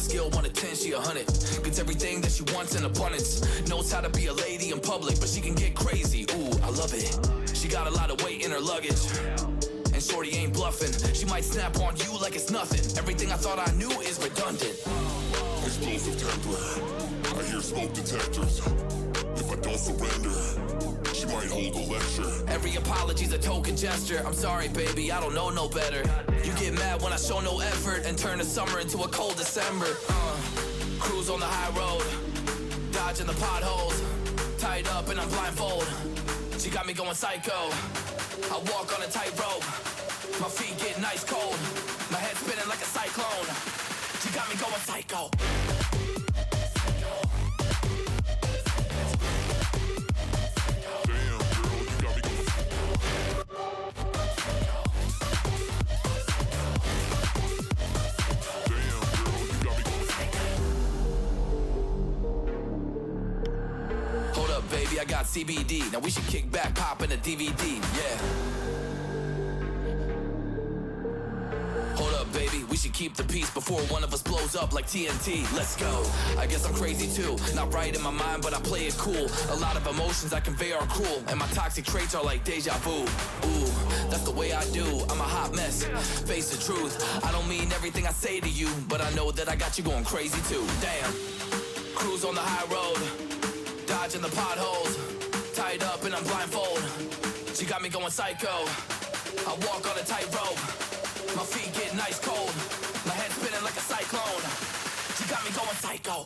skill, 1 to 10, she 100. Gets everything that she wants in abundance. Knows how to be a lady in public, but she can get crazy. Ooh, I love it. She got a lot of weight in her luggage, and shorty ain't bluffing. She might snap on you like it's nothing. Everything I thought I knew is redundant. Explosive temper, I hear smoke detectors. If I don't surrender, she might hold a lecture. Every apology's a token gesture. I'm sorry, baby, I don't know no better. You get mad when I show no effort and turn the summer into a cold December. Cruise on the high road, dodging the potholes. Tied up and I'm blindfold. She got me going psycho. I walk on a tightrope. My feet get nice cold. My head spinning like a cyclone. She got me going psycho. Damn, girl, you got me going. Damn, girl, you got me going. Hold up, baby, I got CBD. Now we should kick back, pop in a DVD, yeah. Hold up, baby, we should keep the peace before one of us blows up like TNT. Let's go. I guess I'm crazy too. Not right in my mind, but I play it cool. A lot of emotions I convey are cruel, and my toxic traits are like deja vu. Ooh, that's the way I do. I'm a hot mess. Face the truth. I don't mean everything I say to you, but I know that I got you going crazy too. Damn. Cruise on the high road, dodging the potholes. Tied up and I'm blindfold. She got me going psycho. I walk on a tightrope. My feet get nice cold. My head spinning like a cyclone. She got me going psycho.